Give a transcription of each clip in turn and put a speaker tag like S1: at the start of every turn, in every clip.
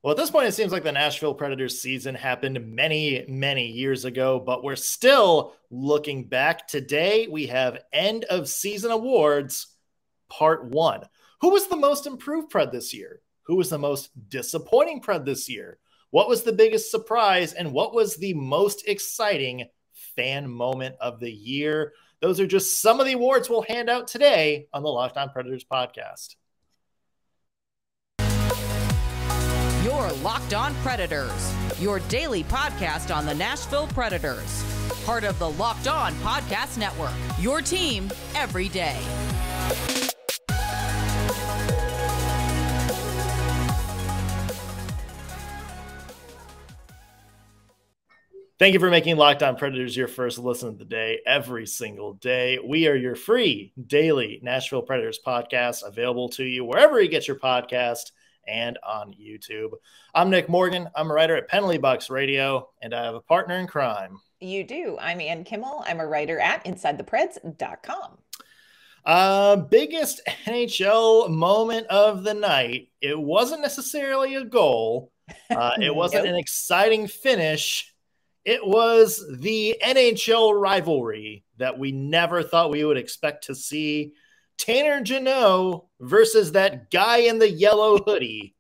S1: Well, at this point, it seems like the Nashville Predators season happened many, many years ago, but we're still looking back. Today, we have end of season awards, part one. Who was the most improved Pred this year? Who was the most disappointing Pred this year? What was the biggest surprise? And what was the most exciting fan moment of the year? Those are just some of the awards we'll hand out today on the Locked On Predators podcast.
S2: Your Locked On Predators, your daily podcast on the Nashville Predators. Part of the Locked On Podcast Network, your team every day.
S1: Thank you for making Locked On Predators your first listen of the day every single day. We are your free daily Nashville Predators podcast, available to you wherever you get your podcast and on YouTube. I'm Nick Morgan. I'm a writer at Penalty Box Radio, and I have a partner in crime.
S3: You do. I'm Ann Kimmel. I'm a writer at InsideThePreds.com.
S1: Biggest NHL moment of the night. It wasn't necessarily a goal. It wasn't an exciting finish. It was the NHL rivalry that we never thought we would expect to see. Tanner Jeannot versus that guy in the yellow hoodie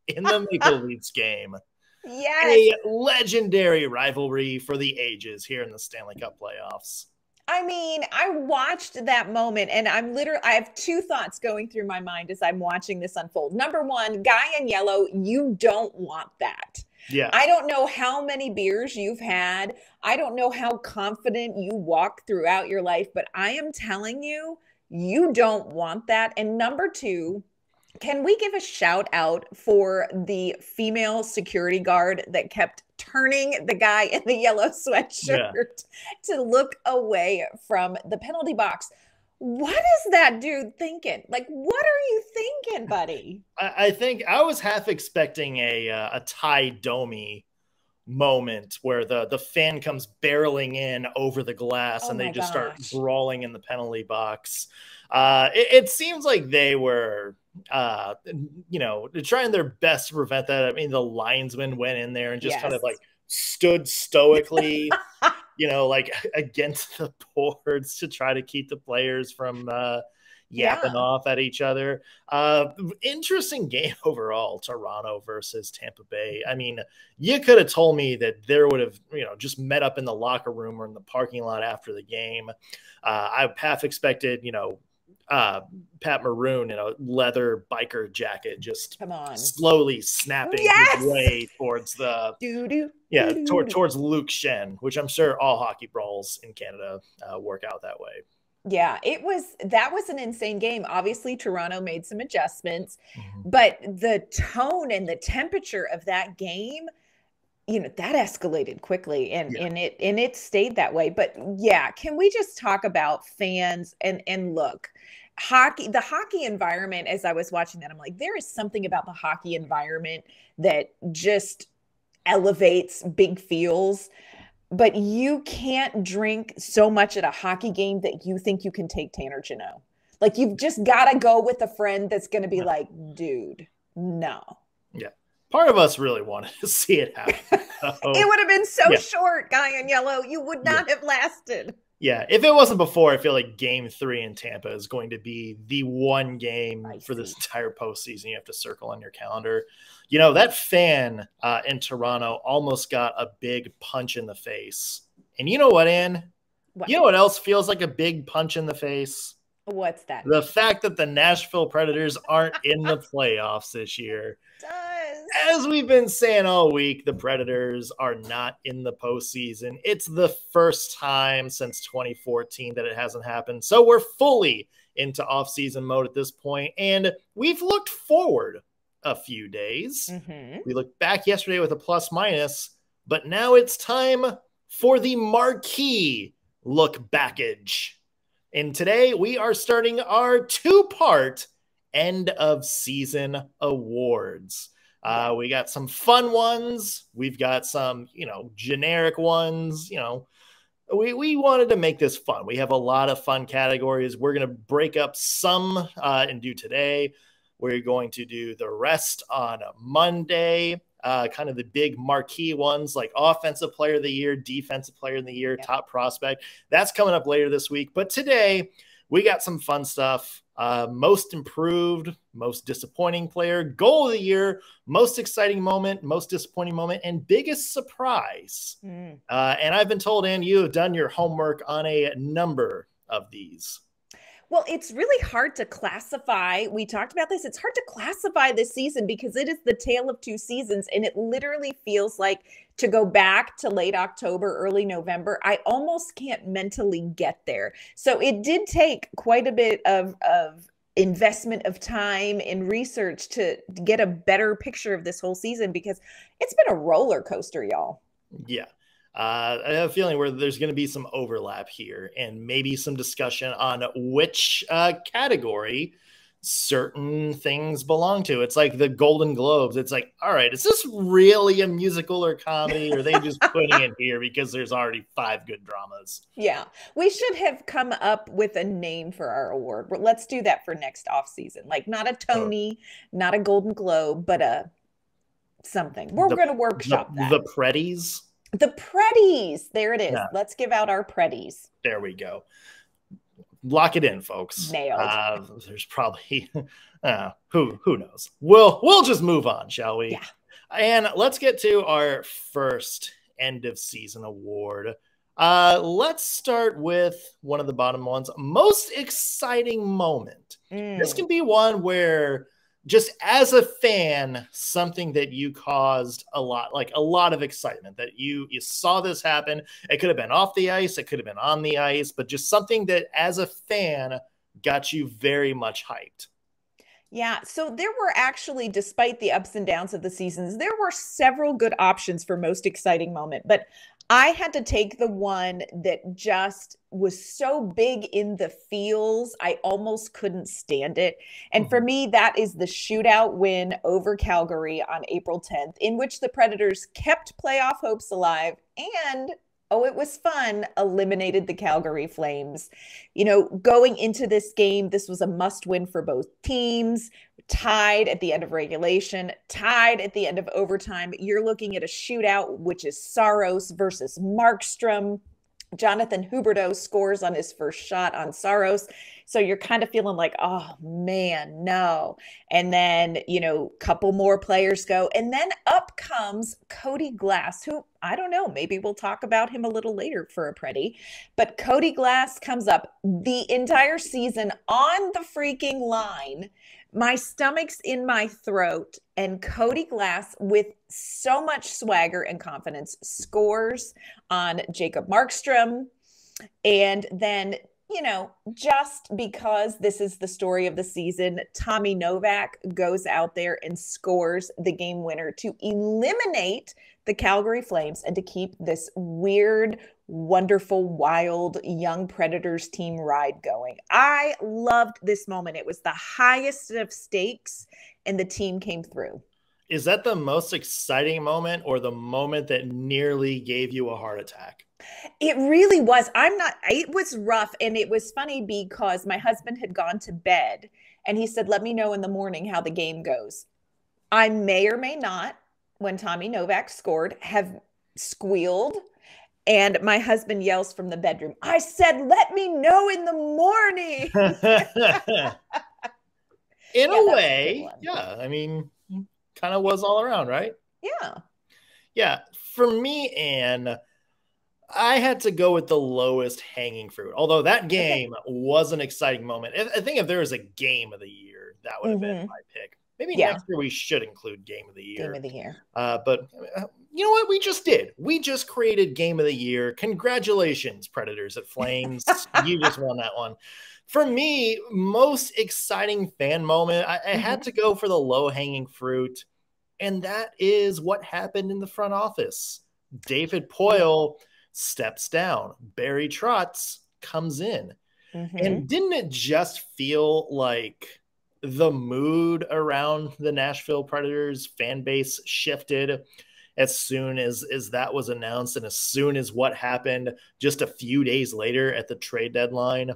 S1: in the Maple Leafs game.
S3: Yes.
S1: A legendary rivalry for the ages here in the Stanley Cup playoffs.
S3: I mean, I watched that moment and I have two thoughts going through my mind as I'm watching this unfold. Number one, guy in yellow, you don't want that.
S1: Yeah.
S3: I don't know how many beers you've had. I don't know how confident you walk throughout your life, but I am telling you, you don't want that. And number two, can we give a shout out for the female security guard that kept turning the guy in the yellow sweatshirt to look away from the penalty box? What is that dude thinking? Like, what are you thinking, buddy?
S1: I think I was half expecting a Ty Domi moment where the fan comes barreling in over the glass and they just start brawling in the penalty box. It seems like they were, trying their best to prevent that. I mean, the linesman went in there and just kind of like stood stoically, like against the boards to try to keep the players from yapping off at each other. Interesting game overall, Toronto versus Tampa Bay. I mean, you could have told me that there would have, just met up in the locker room or in the parking lot after the game. I half expected, Pat Maroon in a leather biker jacket just slowly snapping his way towards towards Luke Shen, which I'm sure all hockey brawls in Canada work out that way.
S3: Yeah, that was an insane game. Obviously, Toronto made some adjustments, but the tone and the temperature of that game, that escalated quickly and it stayed that way. But yeah, can we just talk about fans and look, the hockey environment, as I was watching that, I'm like, there is something about the hockey environment that just elevates big feels. But you can't drink so much at a hockey game that you think you can take Tanner Jeannot. Like, you've just got to go with a friend that's going to be like, dude, no.
S1: Yeah. Part of us really wanted to see it happen.
S3: It would have been so short, guy in yellow. You would not have lasted.
S1: Yeah. If it wasn't before, I feel like game 3 in Tampa is going to be the one game for this entire postseason you have to circle on your calendar. That fan in Toronto almost got a big punch in the face. And you know what, Ann? You know what else feels like a big punch in the face?
S3: What's that?
S1: The fact that the Nashville Predators aren't in the playoffs this year.
S3: It does.
S1: As we've been saying all week, the Predators are not in the postseason. It's the first time since 2014 that it hasn't happened. So we're fully into off-season mode at this point, and we've looked forward a few days. We looked back yesterday with a plus-minus, but now it's time for the marquee look backage. And today we are starting our 2-part end of season awards. We got some fun ones. We've got some, generic ones. We wanted to make this fun. We have a lot of fun categories. We're going to break up some and do today. We're going to do the rest on Monday. kind of the big marquee ones like offensive player of the year, defensive player of the year, top prospect. That's coming up later this week. But today we got some fun stuff. Most improved, most disappointing player, goal of the year, most exciting moment, most disappointing moment, and biggest surprise. And I've been told, Ann, you have done your homework on a number of these.
S3: Well, it's really hard to classify. We talked about this. It's hard to classify this season because it is the tale of two seasons. And it literally feels like, to go back to late October, early November, I almost can't mentally get there. So it did take quite a bit of investment of time and research to get a better picture of this whole season, because it's been a roller coaster, y'all.
S1: Yeah. I have a feeling where there's going to be some overlap here and maybe some discussion on which category certain things belong to. It's like the Golden Globes. It's like, all right, is this really a musical or comedy? Or are they just putting it here because there's already 5 good dramas?
S3: Yeah, we should have come up with a name for our award. Let's do that for next off season. Like not a Tony, not a Golden Globe, but a something. We're going to workshop that.
S1: The Preddies.
S3: The Preddies. There it is.
S1: Yeah.
S3: Let's give out our Preddies.
S1: There we go. Lock it in, folks.
S3: Nailed.
S1: There's probably who knows. We'll just move on, shall we?
S3: Yeah.
S1: And let's get to our first end of season award. Let's start with one of the bottom ones. Most exciting moment. This can be one where, just as a fan, something that you caused a lot of excitement, that you saw this happen. It could have been off the ice, it could have been on the ice, but just something that as a fan got you very much hyped.
S3: Yeah, so there were actually, despite the ups and downs of the seasons, there were several good options for most exciting moment, but I had to take the one that just was so big in the feels, I almost couldn't stand it. And for me, that is the shootout win over Calgary on April 10th, in which the Predators kept playoff hopes alive and, oh, it was fun, eliminated the Calgary Flames. You know, going into this game, this was a must win for both teams. Tied at the end of regulation, tied at the end of overtime. You're looking at a shootout, which is Saros versus Markstrom. Jonathan Huberdeau scores on his first shot on Saros. So you're kind of feeling like, oh man, no. And then, you know, a couple more players go. And then up comes Cody Glass, who, I don't know, maybe we'll talk about him a little later for a Preddy. But Cody Glass comes up the entire season on the freaking line. My stomach's in my throat, and Cody Glass, with so much swagger and confidence, scores on Jacob Markstrom. And then, you know, just because this is the story of the season, Tommy Novak goes out there and scores the game winner to eliminate the Calgary Flames and to keep this weird, wonderful, wild young Predators team ride going. I loved this moment. It was the highest of stakes, and the team came through.
S1: Is that the most exciting moment, or the moment that nearly gave you a heart attack?
S3: It really was. It was rough. And it was funny because my husband had gone to bed and he said, let me know in the morning how the game goes. I may or may not, when Tommy Novak scored, have squealed. And my husband yells from the bedroom, I said, let me know in the morning.
S1: In a way, yeah. I mean, kind of was all around, right?
S3: Yeah.
S1: Yeah. For me, Anne, I had to go with the lowest hanging fruit. Although that game was an exciting moment. I think if there was a game of the year, that would have been my pick. Maybe next year we should include game of the year.
S3: Game of the year.
S1: But you know what? We just did. We just created game of the year. Congratulations, Predators at Flames. You just won that one. For me, most exciting fan moment, I had to go for the low-hanging fruit, and that is what happened in the front office. David Poile steps down. Barry Trotz comes in. And didn't it just feel like the mood around the Nashville Predators fan base shifted as soon as that was announced, and as soon as what happened just a few days later at the trade deadline?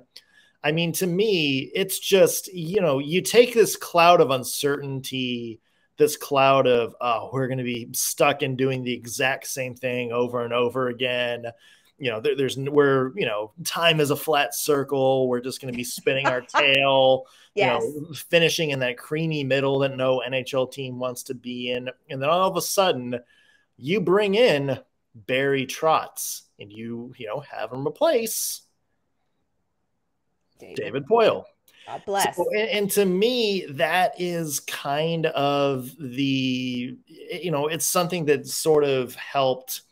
S1: I mean, to me, it's just, you know, you take this cloud of uncertainty this cloud of, oh, we're going to be stuck in doing the exact same thing over and over again. Time is a flat circle. We're just going to be spinning our tail,
S3: Yes.
S1: finishing in that creamy middle that no NHL team wants to be in. And then all of a sudden you bring in Barry Trotz and you have him replace David Poile.
S3: God bless.
S1: So, and to me, that is kind of it's something that sort of helped,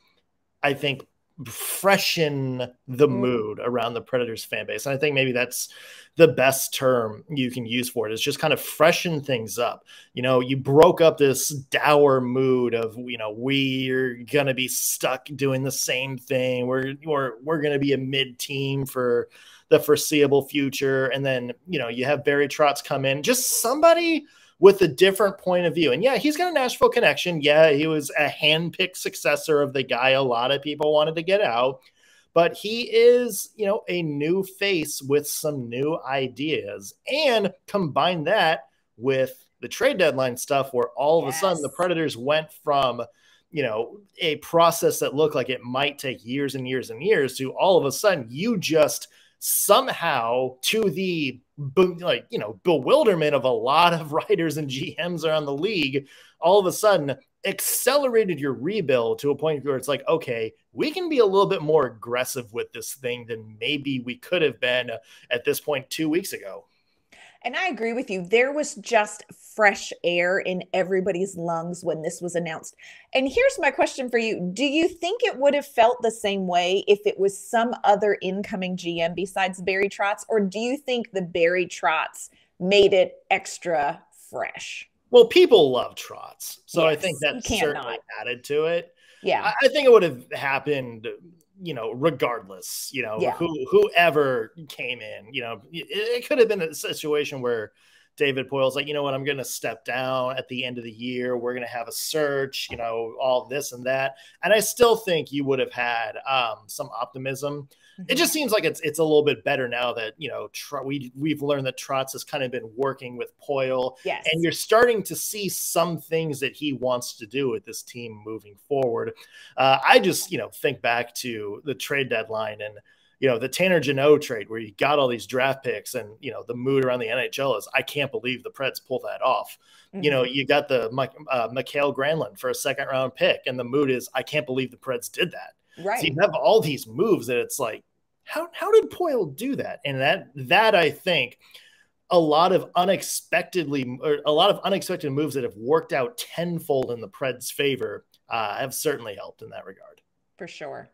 S1: I think, freshen the mood around the Predators fan base. And I think maybe that's the best term you can use for it, is just kind of freshen things up. You broke up this dour mood of, we're going to be stuck doing the same thing. We're going to be a mid team for the foreseeable future. And then, you have Barry Trotz come in, just somebody with a different point of view. And yeah, he's got a Nashville connection. Yeah, he was a handpicked successor of the guy a lot of people wanted to get out. But he is, a new face with some new ideas. And combine that with the trade deadline stuff where all of a sudden the Predators went from, a process that looked like it might take years and years and years to all of a sudden you just somehow, to the bewilderment of a lot of writers and GMs around the league, all of a sudden accelerated your rebuild to a point where it's like, okay, we can be a little bit more aggressive with this thing than maybe we could have been at this point 2 weeks ago.
S3: And I agree with you. There was just fresh air in everybody's lungs when this was announced. And here's my question for you. Do you think it would have felt the same way if it was some other incoming GM besides Barry Trotz? Or do you think the Barry Trotz made it extra fresh?
S1: Well, people love Trotz. So yes, I think that certainly added to it.
S3: Yeah.
S1: I think it would have happened, regardless, whoever came in, it could have been a situation where David Poile's like, you know what, I'm going to step down at the end of the year. We're going to have a search, all this and that. And I still think you would have had some optimism. It just seems like it's a little bit better now that, we've learned that Trotz has kind of been working with Poile.
S3: Yes.
S1: And you're starting to see some things that he wants to do with this team moving forward. I just, think back to the trade deadline and, the Tanner Jeannot trade where you got all these draft picks and, the mood around the NHL is, I can't believe the Preds pulled that off. You got the Mikael Granlund for a second-round pick, and the mood is, I can't believe the Preds did that.
S3: Right.
S1: So you have all these moves that it's like, how did Poile do that? And that I think a lot of unexpected moves that have worked out tenfold in the Preds' favor have certainly helped in that regard.
S3: For sure.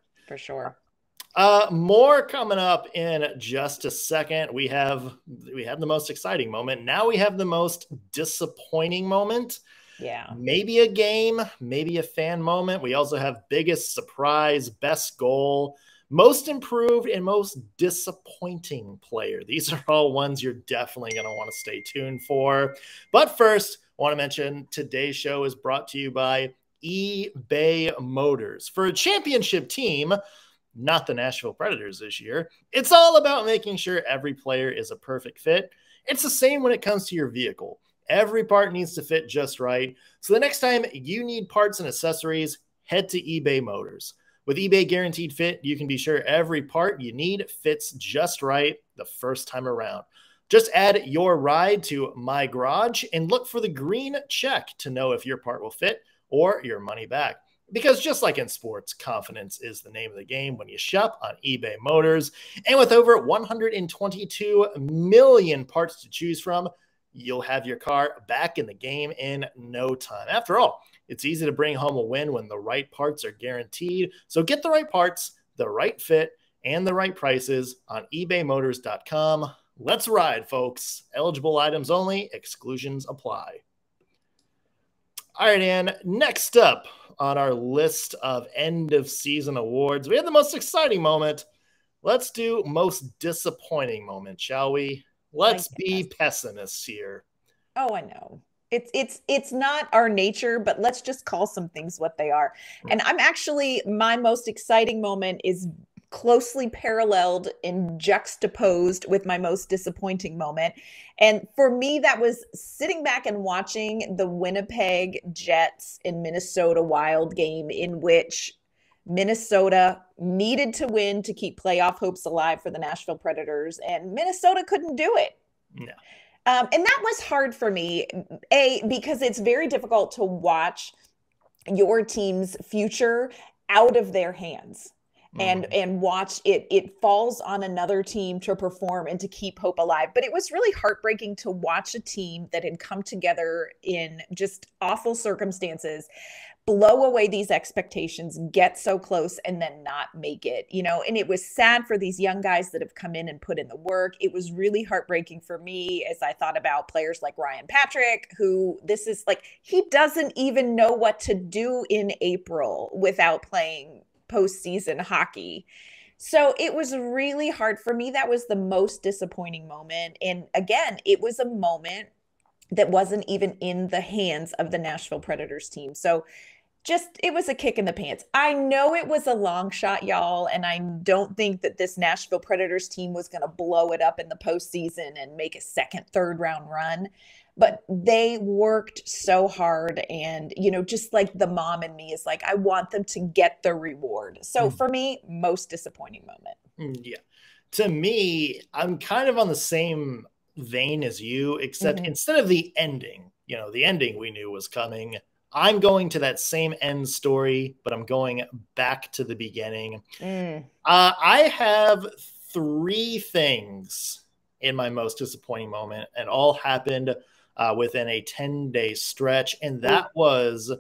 S1: More coming up in just a second. We have the most exciting moment. Now we have the most disappointing moment.
S3: Yeah.
S1: Maybe a game, maybe a fan moment. We also have biggest surprise, best goal, most improved, and most disappointing player. These are all ones you're definitely going to want to stay tuned for. But first, I want to mention today's show is brought to you by eBay Motors. For a championship team, not the Nashville Predators this year, it's all about making sure every player is a perfect fit. It's the same when it comes to your vehicle. Every part needs to fit just right. So the next time you need parts and accessories, head to eBay Motors. With eBay Guaranteed Fit, you can be sure every part you need fits just right the first time around. Just add your ride to My Garage and look for the green check to know if your part will fit or your money back. Because just like in sports, confidence is the name of the game when you shop on eBay Motors. And with over 122 million parts to choose from, you'll have your car back in the game in no time. After all, it's easy to bring home a win when the right parts are guaranteed. So get the right parts, the right fit, and the right prices on ebaymotors.com. Let's ride, folks. Eligible items only. Exclusions apply. All right, Ann, next up on our list of end-of-season awards, we have the most exciting moment. Let's do most disappointing moment, shall we? Let's be pessimists here.
S3: Oh, I know. It's not our nature, but let's just call some things what they are. And my most exciting moment is closely paralleled and juxtaposed with my most disappointing moment. And for me, that was sitting back and watching the Winnipeg Jets and Minnesota Wild game, in which Minnesota needed to win to keep playoff hopes alive for the Nashville Predators, and Minnesota couldn't do it.
S1: No.
S3: And that was hard for me, because it's very difficult to watch your team's future out of their hands. And watch it falls on another team to perform and to keep hope alive. But it was really heartbreaking to watch a team that had come together in just awful circumstances blow away these expectations, get so close, and then not make it, and it was sad for these young guys that have come in and put in the work. It was really heartbreaking for me as I thought about players like Ryan Patrick, who this is like, he doesn't even know what to do in April without playing postseason hockey. So it was really hard for me. That was the most disappointing moment. And again, it was a moment that wasn't even in the hands of the Nashville Predators team. So it was a kick in the pants. I know it was a long shot, y'all, and I don't think that this Nashville Predators team was going to blow it up in the postseason and make a second, third round run. But they worked so hard, and, just like the mom in me is like, I want them to get the reward. So for me, most disappointing moment.
S1: Yeah. To me, I'm kind of on the same vein as you, except instead of the ending, the ending we knew was coming, I'm going to that same end story, but I'm going back to the beginning. I have 3 things in my most disappointing moment, and all happened within a 10-day stretch. And that was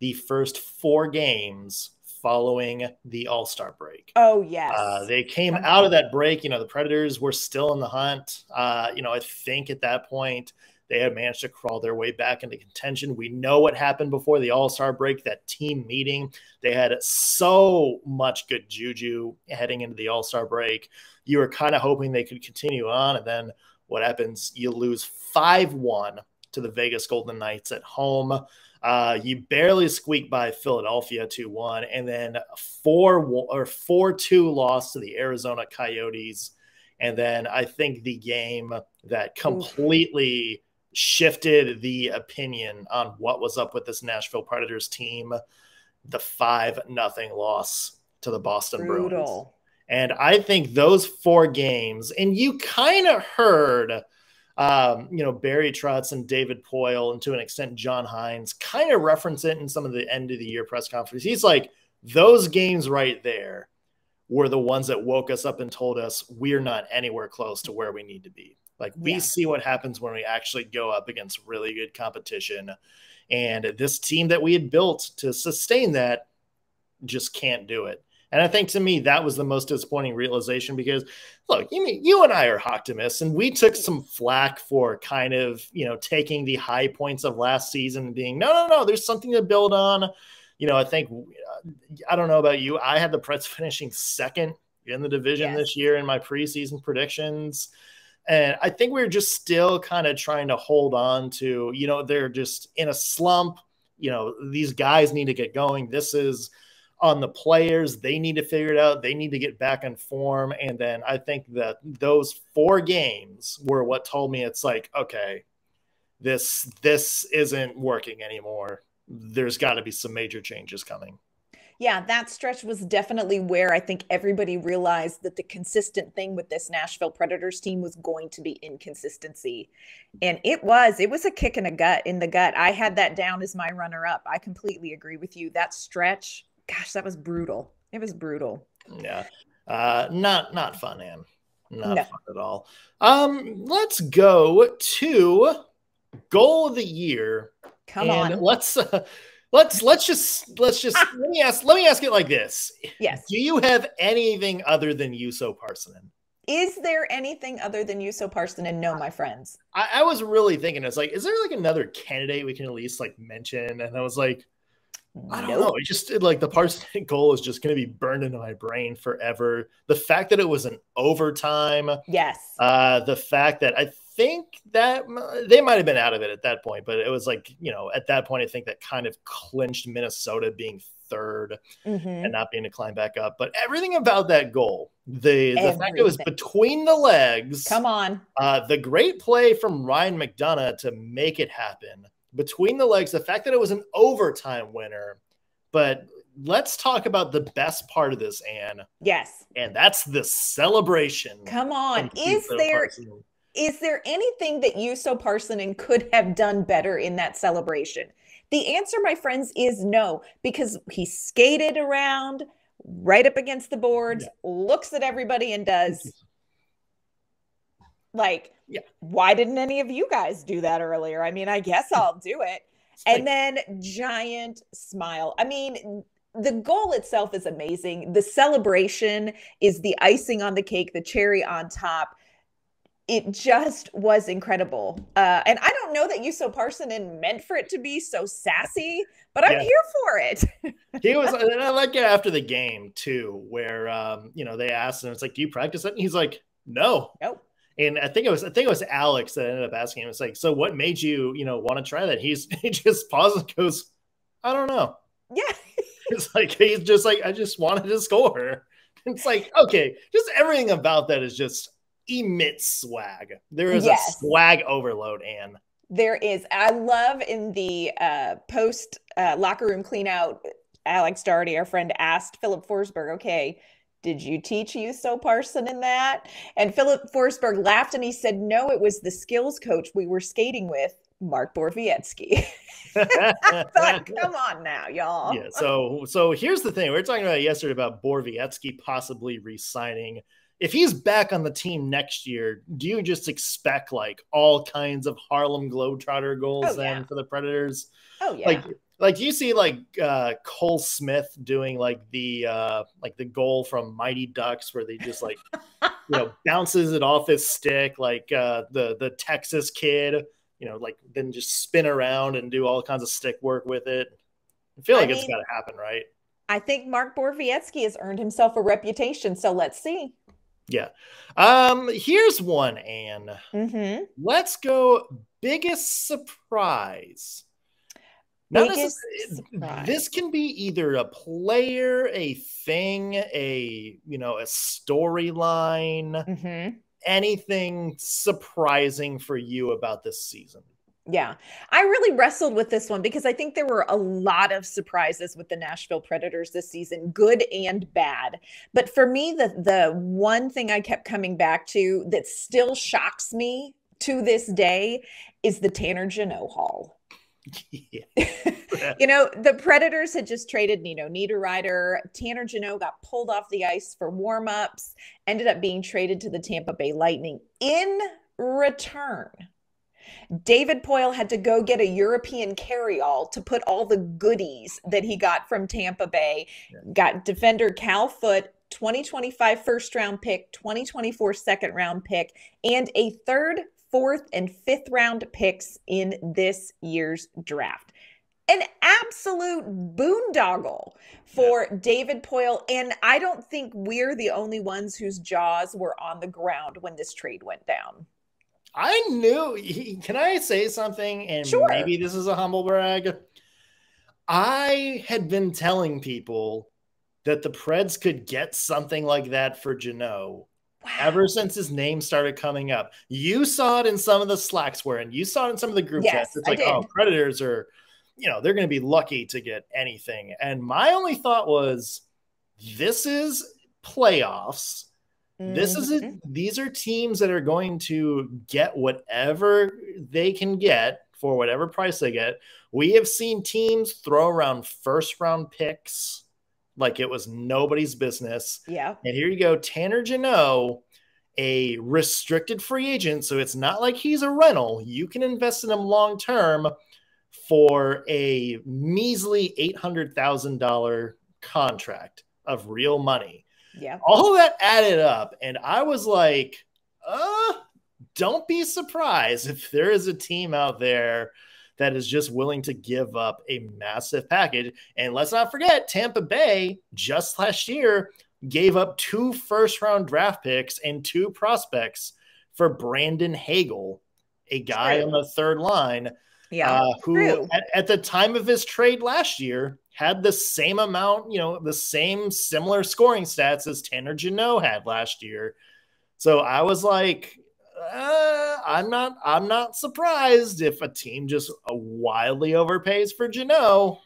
S1: the first 4 games following the All-Star break.
S3: Oh, yes.
S1: They came out of that break. The Predators were still in the hunt. I think at that point, they had managed to crawl their way back into contention. We know what happened before the All-Star break, that team meeting. They had so much good juju heading into the All-Star break. You were kind of hoping they could continue on, and then what happens? You lose 5-1 to the Vegas Golden Knights at home. You barely squeak by Philadelphia 2-1, and then 4-2 loss to the Arizona Coyotes. And then I think the game that completely shifted the opinion on what was up with this Nashville Predators team, the 5-0 loss to the Boston Bruins. And I think those 4 games, and you kind of heard, Barry Trotz and David Poile, and to an extent John Hines, kind of reference it in some of the end of the year press conference. He's like, those games right there were the ones that woke us up and told us we're not anywhere close to where we need to be. Like, we see what happens when we actually go up against really good competition. And this team that we had built to sustain that just can't do it. And I think, to me, that was the most disappointing realization, because, look, you and I are optimists, and we took some flack for kind of, taking the high points of last season and being, no, there's something to build on. I think, I don't know about you, I had the Preds finishing 2nd in the division this year in my preseason predictions. And I think we're just still kind of trying to hold on to, they're just in a slump. These guys need to get going. This is on the players. They need to figure it out. They need to get back in form. And then I think that those 4 games were what told me it's like, okay, this isn't working anymore. There's got to be some major changes coming.
S3: Yeah, that stretch was definitely where I think everybody realized that the consistent thing with this Nashville Predators team was going to be inconsistency. And it was a kick in the gut. I had that down as my runner-up. I completely agree with you. That stretch, gosh, that was brutal. It was brutal.
S1: Yeah. Not fun, Ann. Not fun at all. Let's go to goal of the year.
S3: Come on.
S1: Let's just let me ask it like this.
S3: Yes.
S1: Do you have anything other than Juuso Parssinen?
S3: Is there anything other than Juuso Parssinen? No, my friends.
S1: I was really thinking, it's like, is there like another candidate we can at least like mention? And I was like, I don't know. It just like the Parssinen goal is just going to be burned into my brain forever. The fact that it was an overtime.
S3: Yes.
S1: The fact that I think that they might have been out of it at that point, but it was like, at that point, I think that kind of clinched Minnesota being third and not being to climb back up. But everything about that goal, the fact it was between the legs.
S3: Come on.
S1: The great play from Ryan McDonough to make it happen between the legs, the fact that it was an overtime winner. But let's talk about the best part of this, Anne.
S3: Yes.
S1: And that's the celebration.
S3: Come on. Is there anything that Juuso Parssinen could have done better in that celebration? The answer, my friends, is no, because he skated around right up against the boards, looks at everybody and does why didn't any of you guys do that earlier? I mean, I guess I'll do it. And then giant smile. I mean, the goal itself is amazing. The celebration is the icing on the cake, the cherry on top. It just was incredible. And I don't know that Juuso Parssinen meant for it to be so sassy, but I'm here for it.
S1: He was, and I like it after the game too, where, they asked him, it's like, do you practice it? And he's like, no.
S3: Nope.
S1: And I think it was Alex that ended up asking him. It's like, so what made you, want to try that? He just pauses and goes, I don't know.
S3: Yeah.
S1: It's like, he's just like, I just wanted to score. It's like, okay, just everything about that is just emits swag. There is a swag overload, Anne.
S3: There is. I love in the post locker room clean out, Alex Doherty, our friend, asked Filip Forsberg, okay, did you teach Juuso Parssinen that? And Filip Forsberg laughed and he said, no, it was the skills coach we were skating with, Mark Borowiecki. I thought, come on now, y'all.
S1: Yeah. So here's the thing. We were talking about it yesterday about Borowiecki possibly re-signing. If he's back on the team next year, do you just expect like all kinds of Harlem Globetrotter goals then for the Predators?
S3: Oh yeah.
S1: Like you see like Cole Smith doing like the goal from Mighty Ducks where they just like bounces it off his stick like the Texas kid, like then just spin around and do all kinds of stick work with it. I feel like it's got to happen, right?
S3: I think Mark Borowiecki has earned himself a reputation, so let's see.
S1: Yeah. Here's one, Anne. Let's go biggest surprise. This can be either a player, a thing, a storyline, anything surprising for you about this season.
S3: Yeah, I really wrestled with this one because I think there were a lot of surprises with the Nashville Predators this season, good and bad. But for me, the one thing I kept coming back to that still shocks me to this day is the Tanner Jeannot haul. The Predators had just traded Nino Niederreiter. Tanner Jeannot got pulled off the ice for warmups, ended up being traded to the Tampa Bay Lightning. In return, David Poile had to go get a European carry-all to put all the goodies that he got from Tampa Bay. Got defender Cal Foote, 2025 first-round pick, 2024 second-round pick, and a third, fourth, and fifth-round picks in this year's draft. An absolute boondoggle for David Poile, and I don't think we're the only ones whose jaws were on the ground when this trade went down.
S1: I knew. Can I say something? And
S3: sure.
S1: Maybe this is a humble brag. I had been telling people that the Preds could get something like that for Jeannot ever since his name started coming up. You saw it in some of the Slacks we're in. You saw it in some of the group chats. It's like, Predators are, they're going to be lucky to get anything. And my only thought was, this is playoffs. These are teams that are going to get whatever they can get for whatever price they get. We have seen teams throw around first round picks like it was nobody's business.
S3: Yeah.
S1: And here you go, Tanner Jeannot, a restricted free agent. So it's not like he's a rental. You can invest in him long term for a measly $800,000 contract of real money.
S3: Yeah.
S1: All of that added up. And I was like, don't be surprised if there is a team out there that is just willing to give up a massive package. And let's not forget, Tampa Bay just last year gave up 2 first-round draft picks and 2 prospects for Brandon Hagel a guy on the third line who at the time of his trade last year had the same amount, the same similar scoring stats as Tanner Jeannot had last year. So I was like, I'm not surprised if a team just wildly overpays for Jeannot.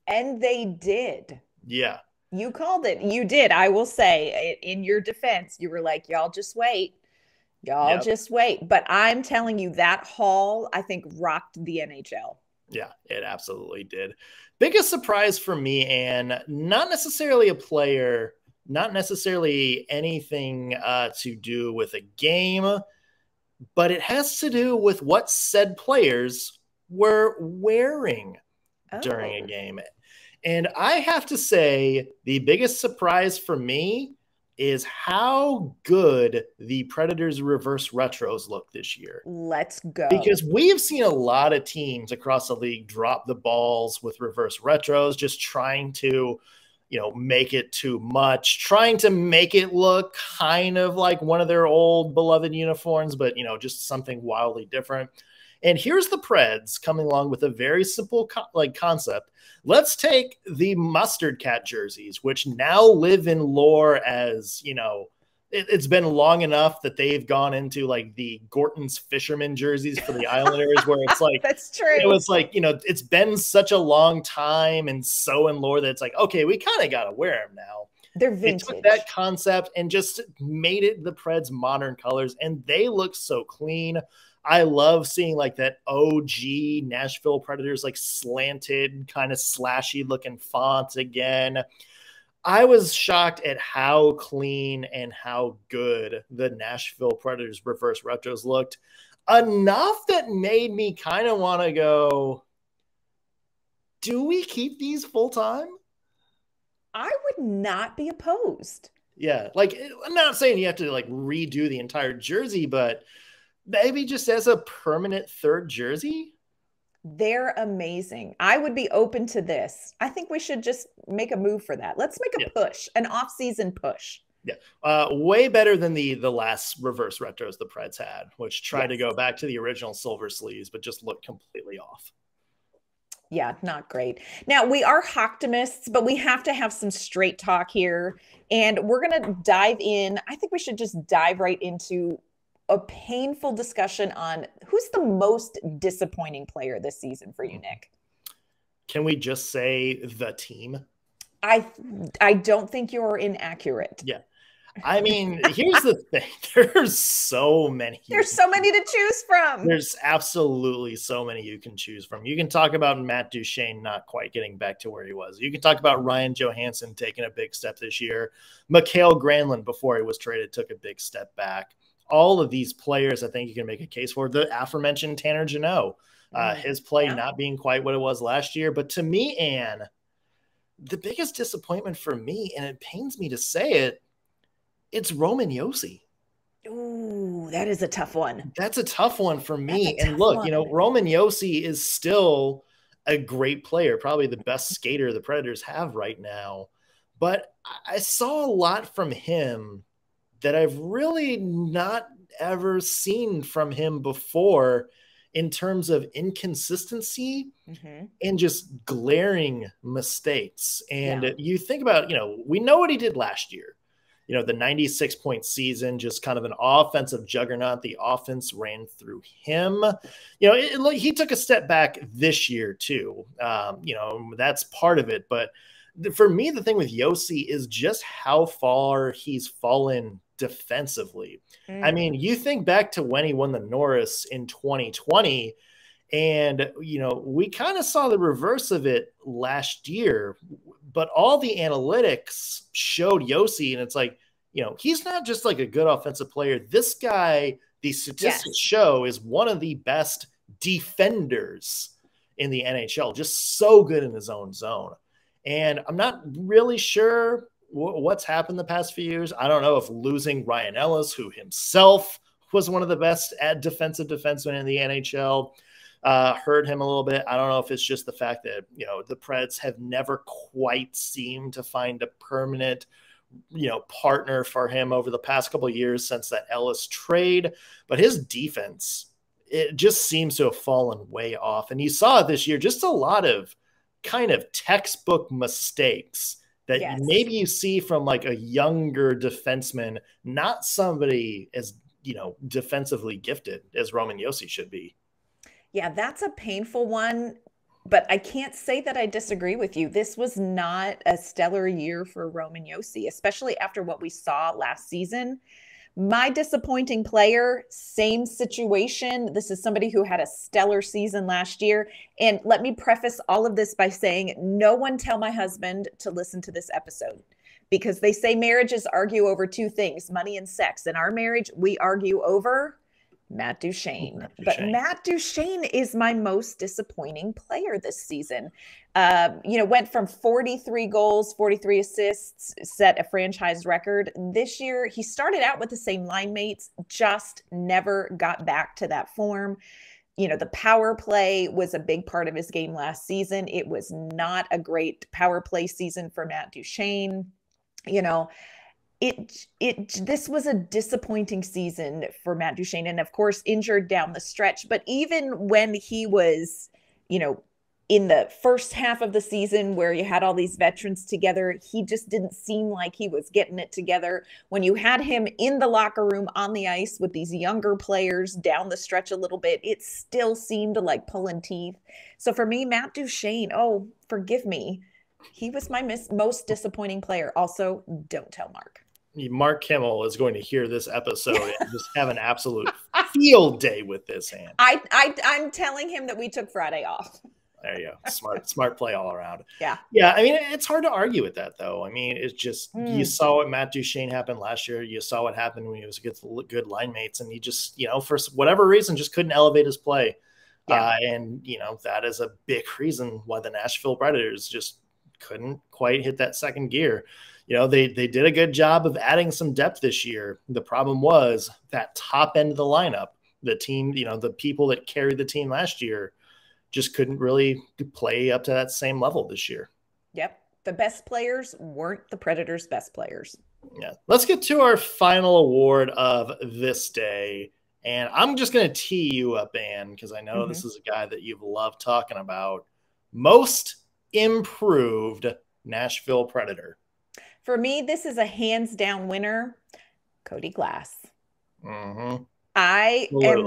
S3: And they did.
S1: Yeah.
S3: You called it. You did. I will say, in your defense, you were like, y'all just wait. Y'all just wait. But I'm telling you, that haul, I think, rocked the NHL.
S1: Yeah, it absolutely did. Biggest surprise for me, and not necessarily a player, not necessarily anything to do with a game, but it has to do with what said players were wearing during a game. And I have to say, the biggest surprise for me is how good the Predators reverse retros look this year.
S3: Let's go.
S1: Because we've seen a lot of teams across the league drop the balls with reverse retros, just trying to, make it too much, trying to make it look kind of like one of their old beloved uniforms, but, just something wildly different. And here's the Preds coming along with a very simple concept. Let's take the Mustard Cat jerseys, which now live in lore as, it's been long enough that they've gone into like the Gorton's Fisherman jerseys for the Islanders, where it's like,
S3: that's true.
S1: It's like, it's been such a long time and so in lore that it's like, okay, we kind of got to wear them now.
S3: They're vintage.
S1: They took that concept and just made it the Preds' modern colors, and they look so clean. I love seeing like that OG Nashville Predators, like slanted, kind of slashy looking font again. I was shocked at how clean and how good the Nashville Predators reverse retros looked. Enough that made me kind of want to go, do we keep these full time?
S3: I would not be opposed.
S1: Yeah. Like, I'm not saying you have to like redo the entire jersey, but maybe just as a permanent third jersey.
S3: They're amazing. I would be open to this. I think we should just make a move for that. Let's make a push, an off-season push.
S1: Yeah. Way better than the last reverse retros the Preds had, which tried to go back to the original silver sleeves, but just looked completely off.
S3: Yeah, not great. Now, we are Optimists, but we have to have some straight talk here. And we're going to dive in. I think we should just dive right into a painful discussion on who's the most disappointing player this season for you, Nick.
S1: Can we just say the team?
S3: I don't think you're inaccurate.
S1: Yeah. I mean, here's the thing. There's so many.
S3: There's so many to choose from.
S1: There's absolutely so many you can choose from. You can talk about Matt Duchene not quite getting back to where he was. You can talk about Ryan Johansson taking a big step this year. Mikael Granlund, before he was traded, took a big step back. All of these players, I think you can make a case for. The aforementioned Tanner Jeannot, his play not being quite what it was last year. But to me, Anne, the biggest disappointment for me, and it pains me to say it, it's Roman Josi.
S3: Ooh, that is a tough one.
S1: That's a tough one for me. And look, Roman Josi is still a great player, probably the best skater the Predators have right now. But I saw a lot from him that I've really not ever seen from him before in terms of inconsistency and just glaring mistakes. And you think about, we know what he did last year. The 96-point season, just kind of an offensive juggernaut. The offense ran through him. He took a step back this year too. That's part of it. But for me, the thing with Josi is just how far he's fallen defensively. I mean, you think back to when he won the Norris in 2020, and, we kind of saw the reverse of it last year, but all the analytics showed Josi, and it's like, he's not just like a good offensive player. This guy, the statistics show, is one of the best defenders in the NHL, just so good in his own zone. And I'm not really sure what's happened the past few years. I don't know if losing Ryan Ellis, who himself was one of the best defensive defensemen in the NHL, hurt him a little bit. I don't know if it's just the fact that, the Preds have never quite seemed to find a permanent, partner for him over the past couple of years since that Ellis trade. But his defense it just seems to have fallen way off. And you saw it this year, just a lot of kind of textbook mistakes that maybe you see from like a younger defenseman, not somebody as, defensively gifted as Roman Josi should be.
S3: Yeah, that's a painful one, but I can't say that I disagree with you. This was not a stellar year for Roman Josi, especially after what we saw last season. My disappointing player, same situation. This is somebody who had a stellar season last year. And let me preface all of this by saying, no one tell my husband to listen to this episode, because they say marriages argue over two things, money and sex. In our marriage, we argue over Matt Duchene. But Matt Duchene is my most disappointing player this season. Went from 43 goals, 43 assists, set a franchise record. This year, he started out with the same line mates, just never got back to that form. The power play was a big part of his game last season. It was not a great power play season for Matt Duchene. This was a disappointing season for Matt Duchene, and of course injured down the stretch. But even when he was, in the first half of the season where you had all these veterans together, he just didn't seem like he was getting it together. When you had him in the locker room on the ice with these younger players down the stretch a little bit, it still seemed like pulling teeth. So for me, Matt Duchene, forgive me, he was my most disappointing player. Also, don't tell Mark.
S1: Mark Kimmel is going to hear this episode and just have an absolute field day with this hand.
S3: I'm telling him that we took Friday off.
S1: There you go. Smart play all around.
S3: Yeah.
S1: Yeah. I mean, it's hard to argue with that, though. I mean, it's just, you saw what Matt Duchene happened last year. You saw what happened when he was against good line mates, and he just, for whatever reason, just couldn't elevate his play. Yeah. And that is a big reason why the Nashville Predators just couldn't quite hit that second gear. They did a good job of adding some depth this year. The problem was that top end of the lineup, the team, the people that carried the team last year just couldn't really play up to that same level this year.
S3: Yep. The best players weren't the Predators' best players.
S1: Yeah. Let's get to our final award of this day. And I'm just going to tee you up, Ann, because I know this is a guy that you've loved talking about. Most improved Nashville Predator.
S3: For me, this is a hands down winner, Cody Glass. I am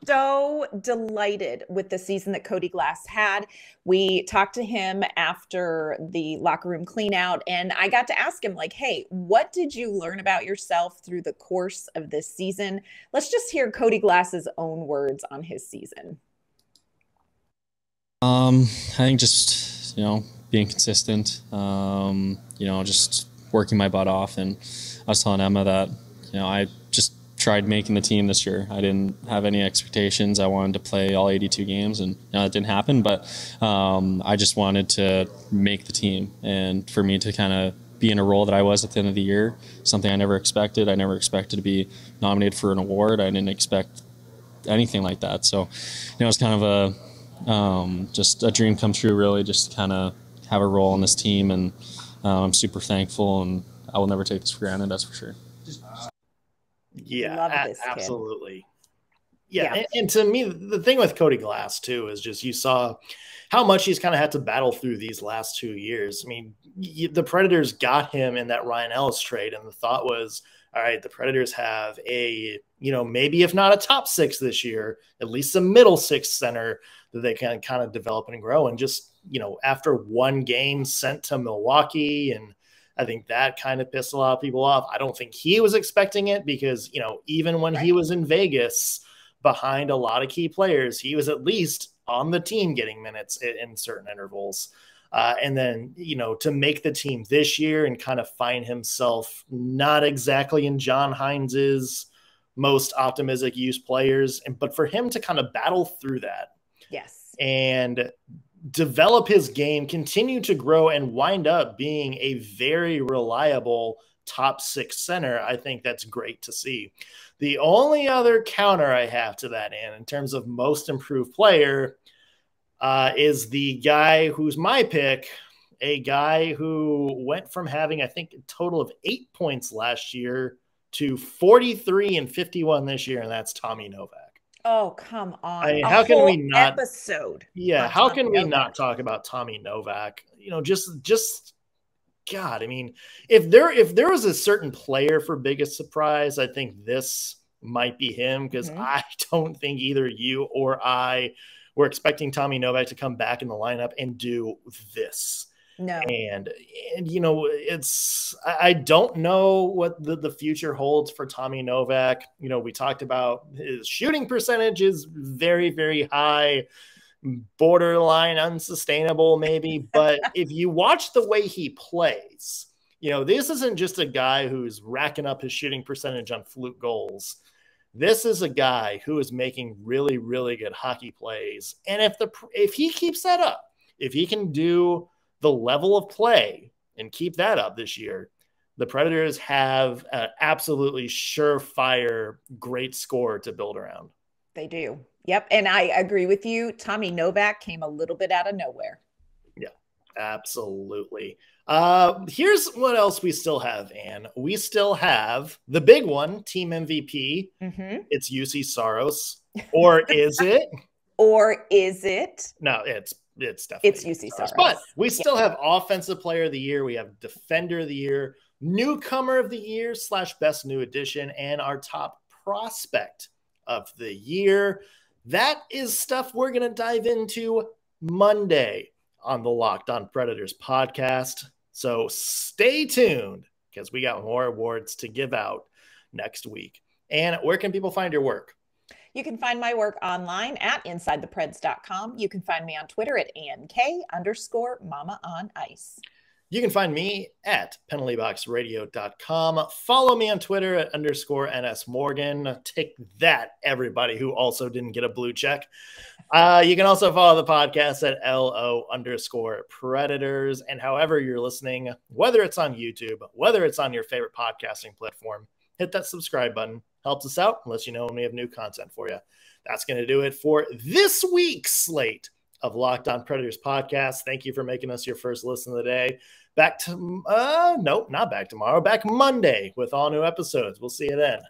S3: so delighted with the season that Cody Glass had. We talked to him after the locker room clean out, and I got to ask him, hey, what did you learn about yourself through the course of this season? Let's just hear Cody Glass's own words on his season.
S4: I think just, being consistent, just working my butt off. And I was telling Emma that, I just tried making the team this year. I didn't have any expectations. I wanted to play all 82 games, and that didn't happen. But I just wanted to make the team, and for me to kind of be in a role that I was at the end of the year, something I never expected. I never expected to be nominated for an award. I didn't expect anything like that. So, it's kind of just a dream come true, really, just to kind of have a role on this team. And I'm super thankful, and I will never take this for granted, that's for sure.
S1: Yeah, absolutely. Yeah. And to me, the thing with Cody Glass, too, is just you saw how much he's kind of had to battle through these last 2 years. I mean, the Predators got him in that Ryan Ellis trade, and the thought was, all right, the Predators have a, maybe if not a top six this year, at least a middle six center that they can kind of develop and grow. And just, after one game sent to Milwaukee, and I think that kind of pissed a lot of people off. I don't think he was expecting it because, even when he was in Vegas behind a lot of key players, he was at least on the team getting minutes in certain intervals. And then, to make the team this year and kind of find himself not exactly in John Hines's most optimistic use players, but for him to kind of battle through that.
S3: Yes. And
S1: develop his game, continue to grow, and wind up being a very reliable top six center. I think that's great to see. The only other counter I have to that, Ann, in terms of most improved player, is the guy who's my pick, a guy who went from having, I think, a total of 8 points last year to 43 and 51 this year, and that's Tommy Novak.
S3: Oh, come on.
S1: I mean,
S3: A
S1: how can we
S3: whole
S1: not
S3: episode?
S1: Yeah,
S3: on
S1: how
S3: Tommy
S1: can we
S3: Novak.
S1: not talk about Tommy Novak? You know, just God, I mean, if there was a certain player for biggest surprise, I think this might be him, because I don't think either you or I were expecting Tommy Novak to come back in the lineup and do this.
S3: No.
S1: And you know, I don't know what the future holds for Tommy Novak. You know, we talked about his shooting percentage is very, very high, borderline unsustainable maybe. But if you watch the way he plays, you know, this isn't just a guy who's racking up his shooting percentage on fluke goals. This is a guy who is making really, really good hockey plays. And if he keeps that up, if he can do the level of play and keep that up this year, the Predators have an absolutely surefire great score to build around.
S3: They do. Yep. And I agree with you. Tommy Novak came a little bit out of nowhere.
S1: Yeah, absolutely. Here's what else we still have, Anne. We still have the big one, team MVP. It's UC Saros. Or is it?
S3: Or is it?
S1: No, it's definitely
S3: UC Saros.
S1: But we still have Offensive Player of the Year. We have Defender of the Year, Newcomer of the Year / Best New Addition, and our top prospect of the year. That is stuff we're going to dive into Monday on the Locked On Predators podcast. So stay tuned, because we got more awards to give out next week. And where can people find your work?
S3: You can find my work online at InsideThePreds.com. You can find me on Twitter at ANK_Mama on Ice.
S1: You can find me at penaltyboxradio.com. Follow me on Twitter at _NSMorgan. Take that, everybody who also didn't get a blue check. You can also follow the podcast at LO_Predators. And however you're listening, whether it's on YouTube, whether it's on your favorite podcasting platform, hit that subscribe button. Helps us out and lets you know when we have new content for you. That's going to do it for this week's slate of Locked On Predators podcast. Thank you for making us your first listen of the day. Back Monday with all new episodes. We'll see you then.